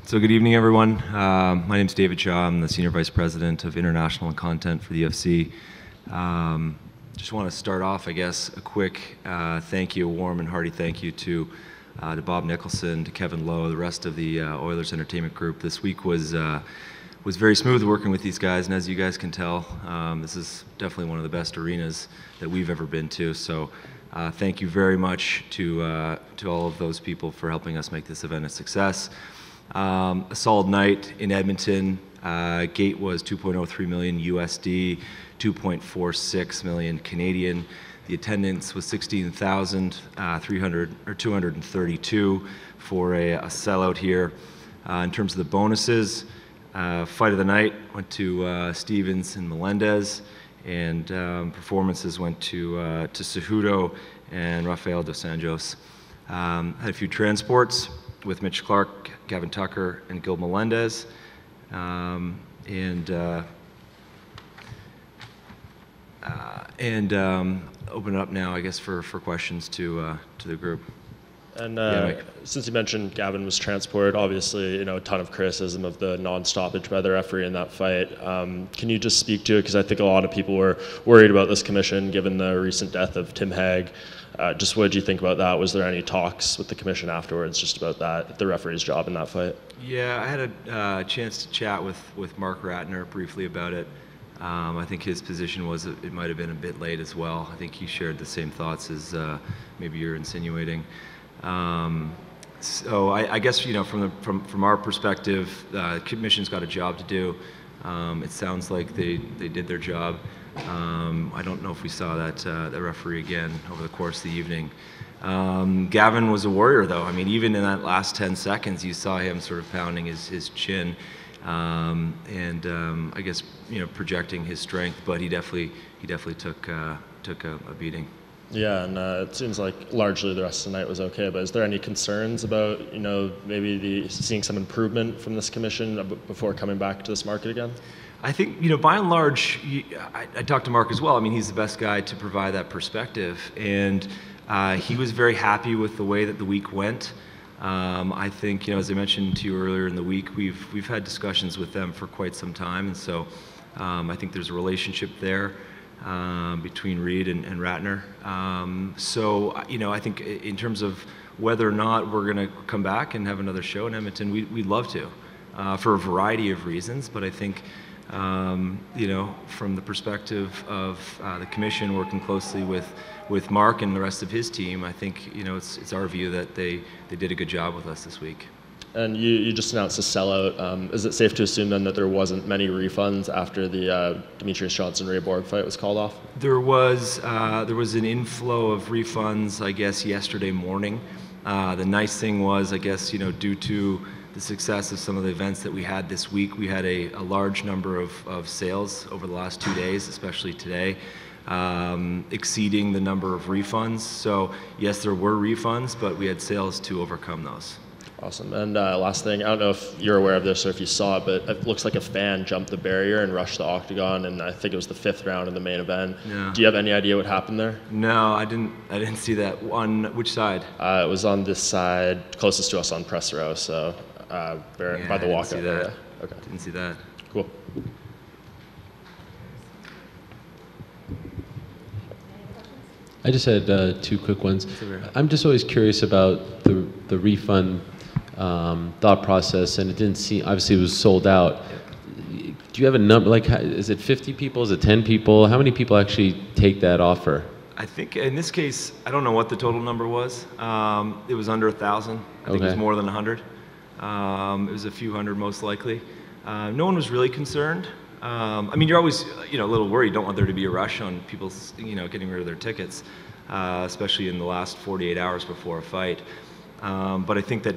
So good evening, everyone. My name is David Shaw. I'm the Senior Vice President of International and Content for the UFC. Just want to start off, I guess, a quick thank you, a warm and hearty thank you to Bob Nicholson, to Kevin Lowe, the rest of the Oilers Entertainment Group. This week was very smooth working with these guys, and as you guys can tell, this is definitely one of the best arenas that we've ever been to. So thank you very much to all of those people for helping us make this event a success. A solid night in Edmonton. Gate was 2.03 million USD, 2.46 million Canadian. The attendance was 16,232 for a sellout here. In terms of the bonuses, fight of the night went to Stevens and Melendez, and performances went to Cejudo and Rafael dos Anjos. Had a few transports with Mitch Clark, Gavin Tucker, and Gil Melendez, open it up now, I guess, for questions to the group. And since you mentioned Gavin was transported, obviously, a ton of criticism of the non-stoppage by the referee in that fight. Can you just speak to it? Because I think a lot of people were worried about this commission, given the recent death of Tim Hague. Just what did you think about that? Was there any talks with the commission afterwards just about that, the referee's job in that fight? Yeah, I had a chance to chat with Mark Ratner briefly about it. I think his position was it might have been a bit late as well. I think he shared the same thoughts as maybe you're insinuating. So I guess, from our perspective, the commission's got a job to do. It sounds like they did their job. I don't know if we saw that referee again over the course of the evening. Gavin was a warrior, though. I mean, even in that last 10 seconds, you saw him sort of pounding his chin, I guess, projecting his strength. But he definitely took a beating. Yeah, and it seems like largely the rest of the night was okay. But is there any concerns about maybe seeing some improvement from this commission before coming back to this market again? I think, by and large, I talked to Mark as well. I mean, he's the best guy to provide that perspective. And he was very happy with the way that the week went. I think, as I mentioned to you earlier in the week, we've had discussions with them for quite some time. And so I think there's a relationship there between Reed and Ratner. I think in terms of whether or not we're going to come back and have another show in Edmonton, we'd love to, for a variety of reasons. But I think, from the perspective of the commission working closely with Mark and the rest of his team, I think, it's our view that they did a good job with us this week. And you just announced a sellout. Is it safe to assume then that there wasn't many refunds after the Demetrius Johnson-Ray Borg fight was called off? There was an inflow of refunds, I guess, yesterday morning. The nice thing was, I guess, due to the success of some of the events that we had this week, we had a large number of sales over the last 2 days, especially today, exceeding the number of refunds. So yes, there were refunds, but we had sales to overcome those. Awesome. And last thing, I don't know if you're aware of this or if you saw it, but it looks like a fan jumped the barrier and rushed the octagon, and I think it was the 5th round in the main event. Yeah. Do you have any idea what happened there? No, I didn't see that. On which side? It was on this side, closest to us on press row, so by the walkout area. Okay. Didn't see that. Cool. I just had 2 quick ones. I'm just always curious about the refund thought process, and it didn't seem, obviously it was sold out. Do you have a number, is it 50 people, is it 10 people? How many people actually take that offer? I think in this case, I don't know what the total number was. It was under 1,000. I think it was more than 100. It was a few hundred most likely. No one was really concerned. I mean, you're always, a little worried. You don't want there to be a rush on people, getting rid of their tickets, especially in the last 48 hours before a fight. But I think that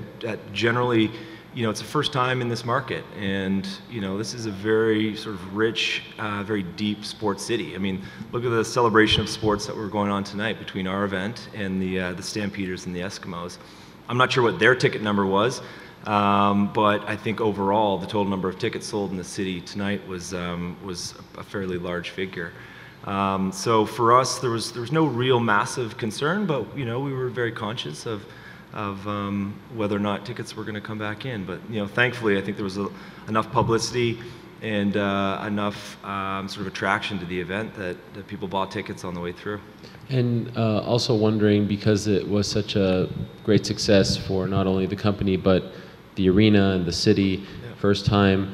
generally, it's the first time in this market, and this is a very sort of rich, very deep sports city. I mean, look at the celebration of sports that were going on tonight between our event and the Stampeders and the Eskimos. I'm not sure what their ticket number was. But I think overall, the total number of tickets sold in the city tonight was a fairly large figure. So for us, there was no real massive concern, but we were very conscious of whether or not tickets were going to come back in. But thankfully, I think there was enough publicity and enough sort of attraction to the event that people bought tickets on the way through. And also wondering, because it was such a great success for not only the company but the arena and the city, first time,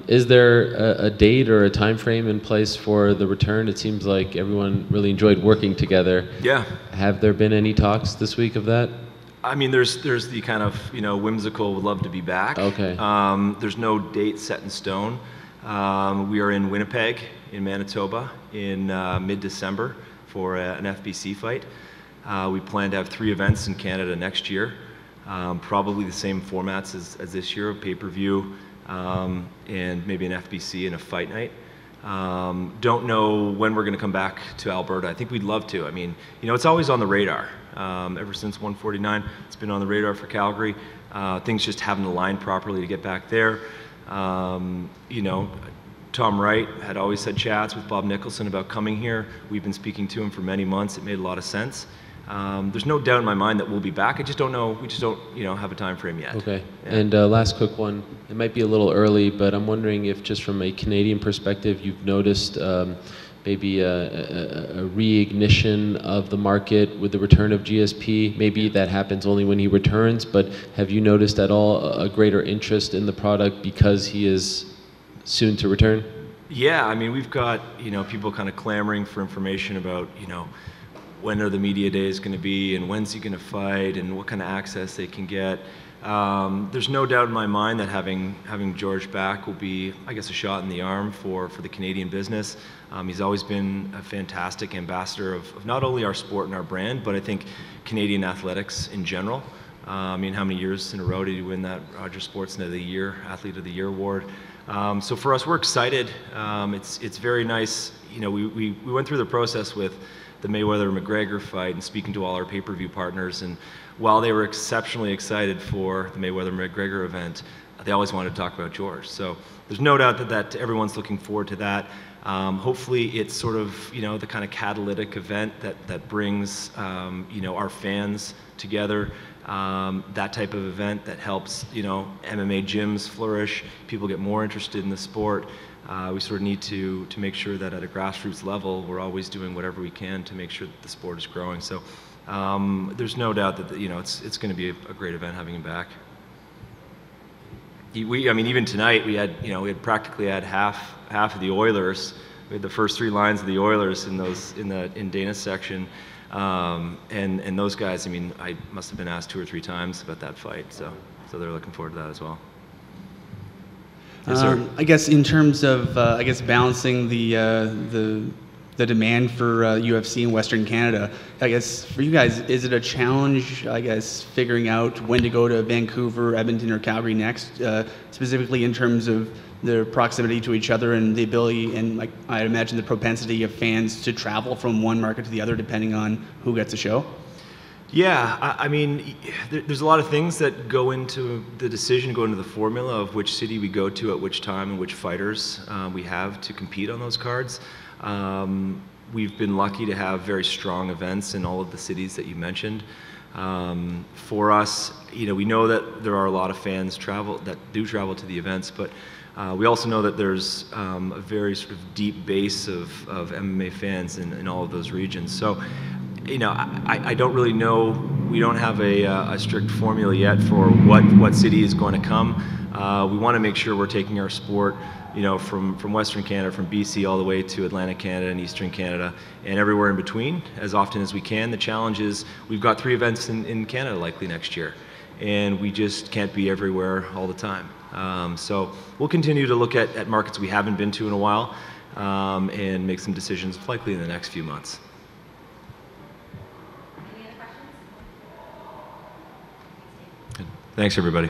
is there a date or a time frame in place for the return? It seems like everyone really enjoyed working together. Yeah. Have there been any talks this week of that? I mean, there's the kind of whimsical would love to be back. Okay. There's no date set in stone. We are in Winnipeg, in Manitoba, in mid-December for an FBC fight. We plan to have 3 events in Canada next year, probably the same formats as this year, a pay-per-view and maybe an FBC and a fight night. Don't know when we're going to come back to Alberta. I think we'd love to. I mean, it's always on the radar. Ever since 149, it's been on the radar for Calgary. Things just haven't aligned properly to get back there. Tom Wright had always had chats with Bob Nicholson about coming here. We've been speaking to him for many months. It made a lot of sense. There's no doubt in my mind that we'll be back. I just don't know. We just don't, have a time frame yet. Okay. Yeah. And last quick one. It might be a little early, but I'm wondering if, just from a Canadian perspective, you've noticed maybe a reignition of the market with the return of GSP. Maybe that happens only when he returns, but have you noticed at all a greater interest in the product because he is soon to return? Yeah, I mean, we've got, people kind of clamoring for information about, when are the media days going to be and when's he going to fight and what kind of access they can get. There's no doubt in my mind that having George back will be, I guess, a shot in the arm for the Canadian business. He's always been a fantastic ambassador of not only our sport and our brand, but I think Canadian athletics in general. I mean, how many years in a row did he win that Rogers Sportsnet of the Year, Athlete of the Year award? So for us, we're excited. It's very nice. We went through the process with the Mayweather-McGregor fight and speaking to all our pay-per-view partners, and while they were exceptionally excited for the Mayweather-McGregor event, they always wanted to talk about George. So there's no doubt that everyone's looking forward to that. Hopefully it's sort of, the kind of catalytic event that brings, our fans together. That type of event that helps, MMA gyms flourish, people get more interested in the sport. We sort of need to make sure that at a grassroots level, we're always doing whatever we can to make sure that the sport is growing. So there's no doubt that, it's going to be a great event having him back. I mean, even tonight we had practically had half of the Oilers. We had the first 3 lines of the Oilers in Dana's section. And those guys, I mean, I must have been asked 2 or 3 times about that fight, so they're looking forward to that as well. Yes, sir. I guess in terms of balancing the demand for UFC in Western Canada, I guess for you guys, is it a challenge, I guess, figuring out when to go to Vancouver, Edmonton, or Calgary next, specifically in terms of the proximity to each other and the ability and, I imagine, the propensity of fans to travel from one market to the other depending on who gets a show? Yeah, I mean, there's a lot of things that go into the decision, go into the formula of which city we go to at which time and which fighters we have to compete on those cards. We've been lucky to have very strong events in all of the cities that you mentioned. For us, we know that there are a lot of fans that do travel to the events, but we also know that there's a very sort of deep base of MMA fans in all of those regions. So, I don't really know. We don't have a strict formula yet for what city is going to come. We want to make sure we're taking our sport, from Western Canada, from BC all the way to Atlantic Canada and Eastern Canada, and everywhere in between as often as we can. The challenge is we've got 3 events in Canada likely next year, and we just can't be everywhere all the time. So we'll continue to look at markets we haven't been to in a while and make some decisions likely in the next few months. Thanks, everybody.